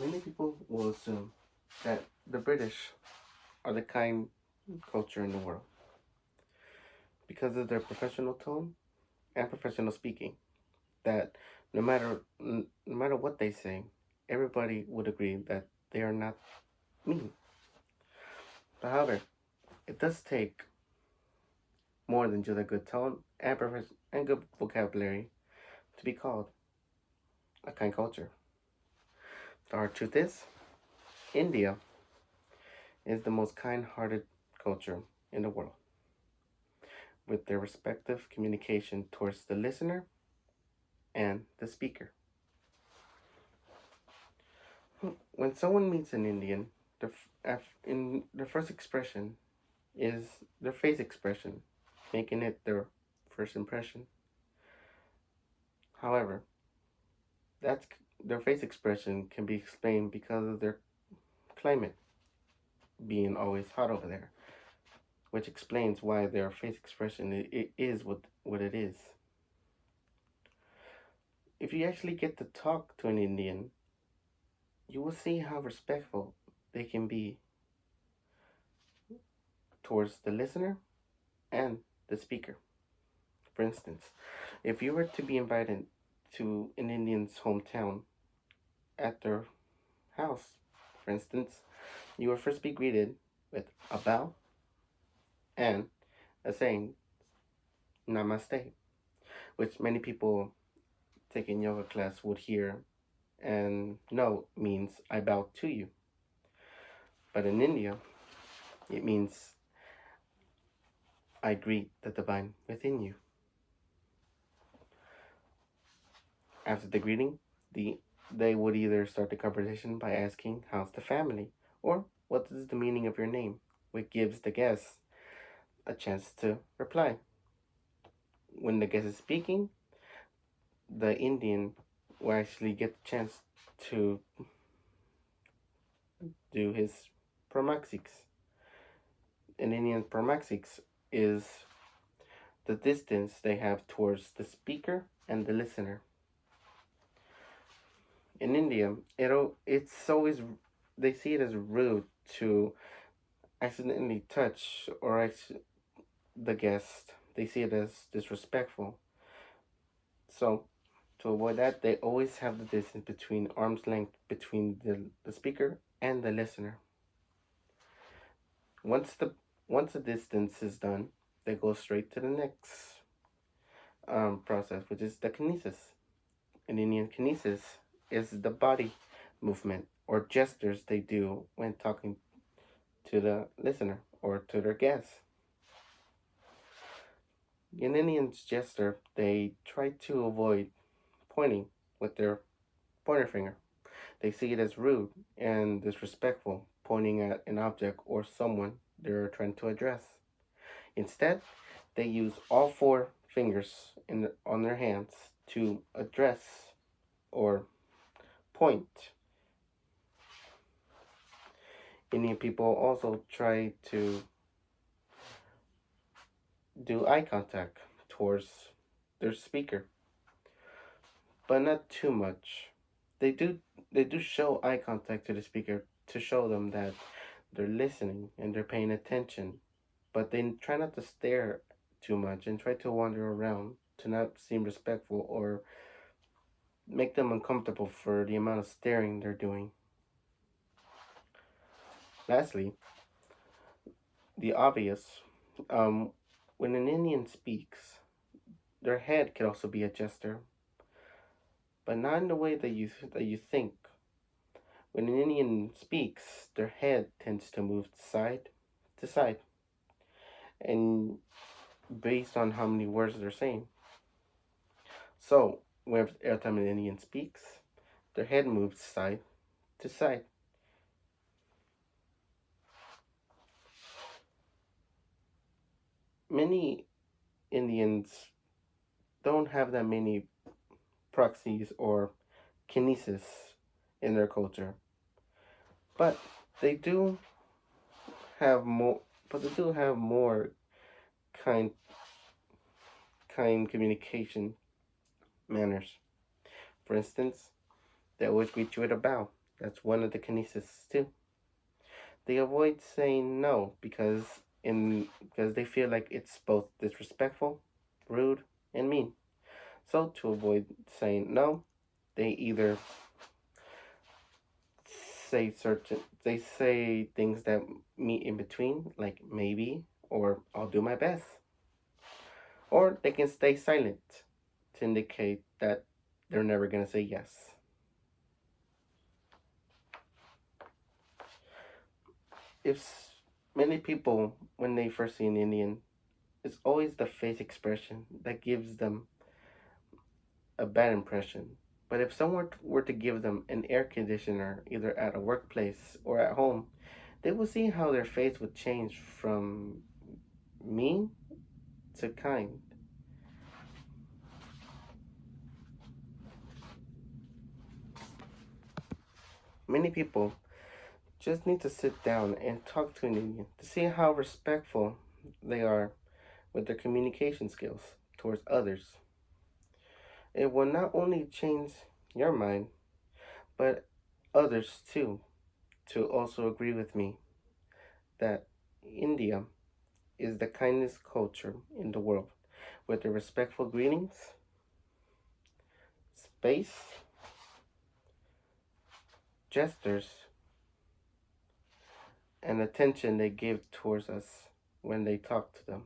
Many people will assume that the British are the kind culture in the world because of their professional tone and professional speaking. That no matter what they say, everybody would agree that they are not mean. But however, it does take more than just a good tone and and good vocabulary to be called a kind culture. The hard truth is, India is the most kind-hearted culture in the world, with their respective communication towards the listener and the speaker. When someone meets an Indian, in their first expression is their face expression, making it their first impression. However, that's their face expression can be explained because of their climate being always hot over there, which explains why their face expression is what it is. If you actually get to talk to an Indian, you will see how respectful they can be towards the listener and the speaker. For instance, if you were to be invited to an Indian's hometown at their house, for instance, you will first be greeted with a bow and a saying, Namaste, which many people taking yoga class would hear and know means I bow to you. But in India, it means I greet the divine within you. After the greeting, they would either start the conversation by asking, How's the family? Or what is the meaning of your name? Which gives the guest a chance to reply. When the guest is speaking, the Indian will actually get the chance to do his promaxics. An Indian promaxics is the distance they have towards the speaker and the listener. In India, it's always they see it as rude to accidentally touch the guest. They see it as disrespectful. So to avoid that, they always have the distance between arm's length between the speaker and the listener. Once the distance is done, they go straight to the next process, which is the kinesis. An Indian kinesis is the body movement or gestures they do when talking to the listener or to their guest. In Indian's gesture, they try to avoid pointing with their pointer finger. They see it as rude and disrespectful, pointing at an object or someone they're trying to address. Instead, they use all four fingers on their hands to address or point. Indian people also try to do eye contact towards their speaker, but not too much. They do they do show eye contact to the speaker to show them that they're listening and they're paying attention, but they try not to stare too much and try to wander around to not seem respectful or make them uncomfortable for the amount of staring they're doing. Lastly, the obvious. Um, when an Indian speaks, their head can also be a gesture, but not in the way that you think. When an Indian speaks, their head tends to move to side, and based on how many words they're saying. So, whenever every time an Indian speaks, their head moves side to side. Many Indians don't have that many proxies or kinesis in their culture, but they do have more. But they do have more kind kind communication manners. For instance, they always greet you with a bow. That's one of the kinesis too. They avoid saying no because they feel like it's both disrespectful, rude, and mean. So to avoid saying no, they either they say things that meet in between, like maybe or I'll do my best. Or they can stay silent to indicate that they're never gonna say yes. If many people when they first see an Indian, it's always the face expression that gives them a bad impression. But if someone were to give them an air conditioner, either at a workplace or at home, they will see how their face would change from mean to kind. Many people just need to sit down and talk to an Indian to see how respectful they are with their communication skills towards others. It will not only change your mind, but others too, to also agree with me that India is the kindest culture in the world, with the respectful greetings, space, gestures, and attention they give towards us when they talk to them.